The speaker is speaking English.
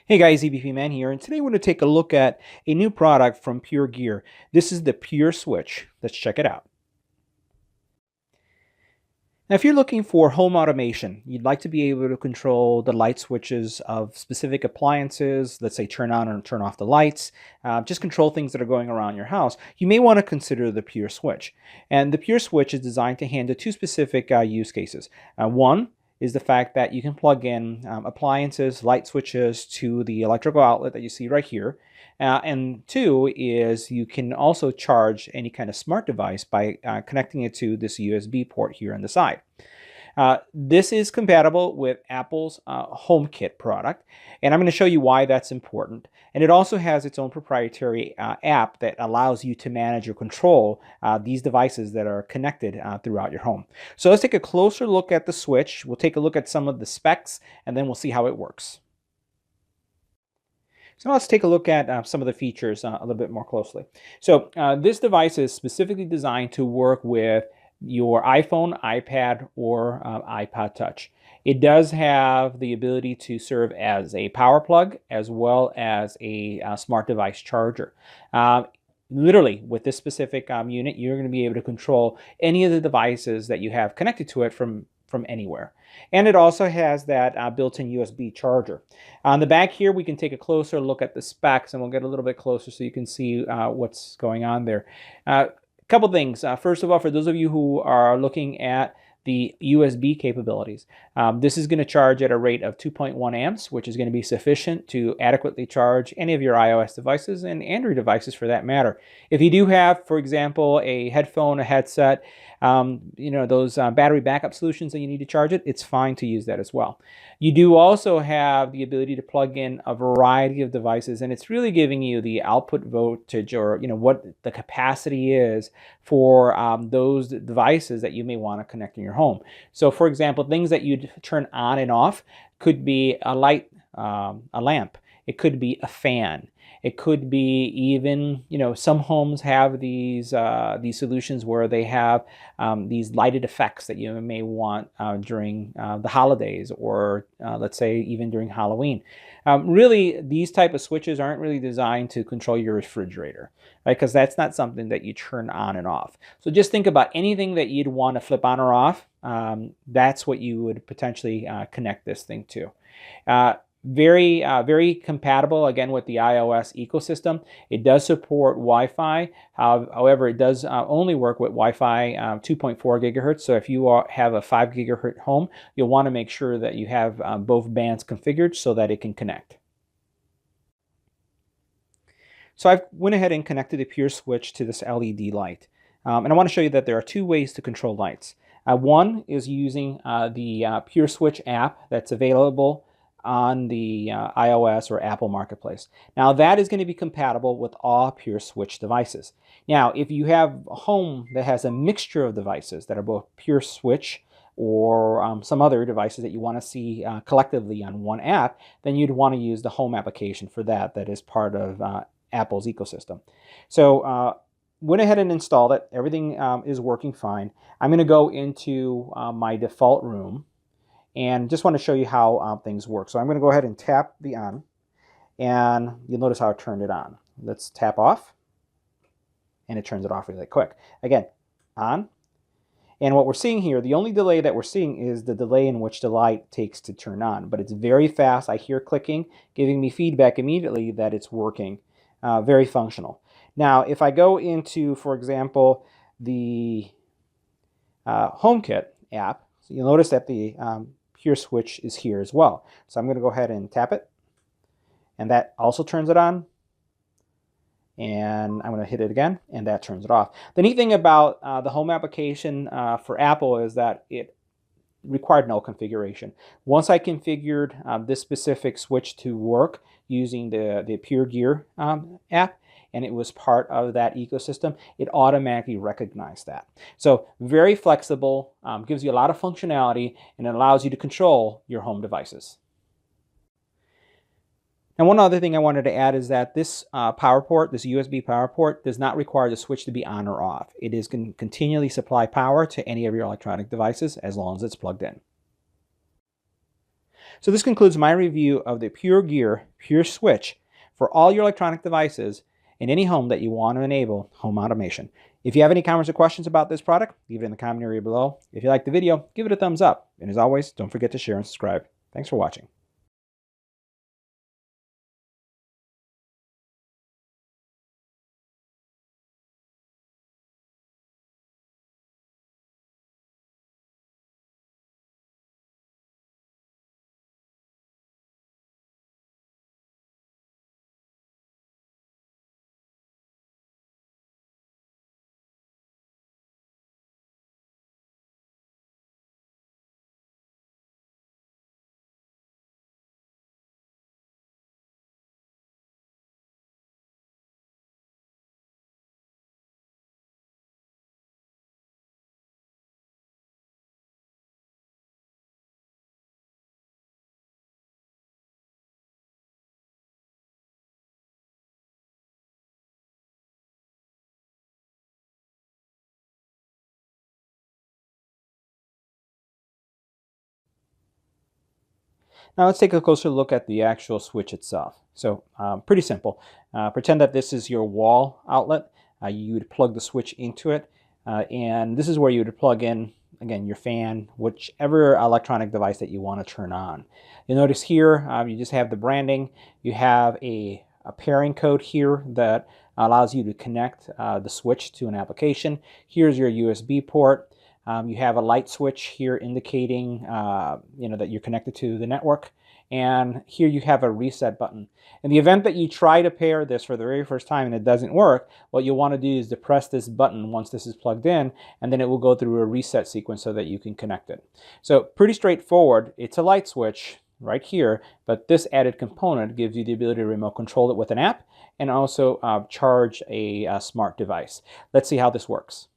Hey guys, EBPMAN here, and today we're going to take a look at a new product from Pure Gear. This is the PureSwitch. Let's check it out. Now, if you're looking for home automation, you'd like to be able to control the light switches of specific appliances, let's say turn on or turn off the lights, just control things that are going around your house, you may want to consider the PureSwitch. And the PureSwitch is designed to handle two specific use cases. One is the fact that you can plug in appliances, light switches to the electrical outlet that you see right here. And two is you can also charge any kind of smart device by connecting it to this USB port here on the side. This is compatible with Apple's HomeKit product, and I'm going to show you why that's important. And it also has its own proprietary app that allows you to manage or control these devices that are connected throughout your home. So let's take a closer look at the switch. We'll take a look at some of the specs, and then we'll see how it works. So now let's take a look at some of the features a little bit more closely. So this device is specifically designed to work with your iPhone, iPad, or iPod Touch. It does have the ability to serve as a power plug as well as a smart device charger. Literally, with this specific unit, you're going to be able to control any of the devices that you have connected to it from anywhere. And it also has that built-in USB charger. On the back here, we can take a closer look at the specs, and we'll get a little bit closer so you can see what's going on there. Couple things. First of all, for those of you who are looking at the USB capabilities, this is going to charge at a rate of 2.1 amps, which is going to be sufficient to adequately charge any of your iOS devices and Android devices for that matter. If you do have, for example, a headphone, a headset, those battery backup solutions that you need to charge it, it's fine to use that as well. You do also have the ability to plug in a variety of devices, and it's really giving you the output voltage, or what the capacity is for those devices that you may want to connect in your home. So for example, things that you'd turn on and off could be a light, a lamp. It could be a fan. It could be even, some homes have these solutions where they have these lighted effects that you may want during the holidays, or let's say even during Halloween. Really, these type of switches aren't really designed to control your refrigerator, right? Because that's not something that you turn on and off. So just think about anything that you'd want to flip on or off. That's what you would potentially connect this thing to. Very compatible, again, with the iOS ecosystem. It does support Wi-Fi. However, it does only work with Wi-Fi 2.4 gigahertz. So if you have a 5 gigahertz home, you'll want to make sure that you have both bands configured so that it can connect. So I went ahead and connected the PureSwitch to this LED light. And I want to show you that there are two ways to control lights. One is using the PureSwitch app that's available on the iOS or Apple Marketplace. Now that is going to be compatible with all PureSwitch devices. Now if you have a home that has a mixture of devices that are both PureSwitch or some other devices that you want to see collectively on one app, then you'd want to use the home application for that is part of Apple's ecosystem. So went ahead and installed it. Everything is working fine. I'm going to go into my default room and just want to show you how things work. So I'm going to go ahead and tap the on, and you'll notice how it turned it on. Let's tap off, and it turns it off really quick. Again, on. And what we're seeing here, the only delay that we're seeing is the delay in which the light takes to turn on. But it's very fast. I hear clicking, giving me feedback immediately that it's working. Very functional. Now, if I go into, for example, the HomeKit app, so you'll notice that the PureSwitch is here as well. So I'm going to go ahead and tap it, and that also turns it on. And I'm going to hit it again, and that turns it off. The neat thing about the home application for Apple is that it required no configuration. Once I configured this specific switch to work using the Pure Gear app, and it was part of that ecosystem, it automatically recognized that. So very flexible, gives you a lot of functionality, and it allows you to control your home devices. And one other thing I wanted to add is that this power port, this USB power port, does not require the switch to be on or off. It is going to continually supply power to any of your electronic devices as long as it's plugged in. So this concludes my review of the PureGear PureSwitch for all your electronic devices in any home that you want to enable home automation. If you have any comments or questions about this product, leave it in the comment area below. If you liked the video, give it a thumbs up. And as always, don't forget to share and subscribe. Thanks for watching. Now let's take a closer look at the actual switch itself. So pretty simple. Pretend that this is your wall outlet. You would plug the switch into it, and this is where you would plug in, again, your fan, whichever electronic device that you want to turn on. You'll notice here you just have the branding. You have a pairing code here that allows you to connect the switch to an application. Here's your USB port. You have a light switch here indicating that you're connected to the network, and here you have a reset button. In the event that you try to pair this for the very first time and it doesn't work, what you'll want to do is to press this button once this is plugged in, and then it will go through a reset sequence so that you can connect it. So pretty straightforward. It's a light switch right here, but this added component gives you the ability to remote control it with an app and also charge a smart device. Let's see how this works.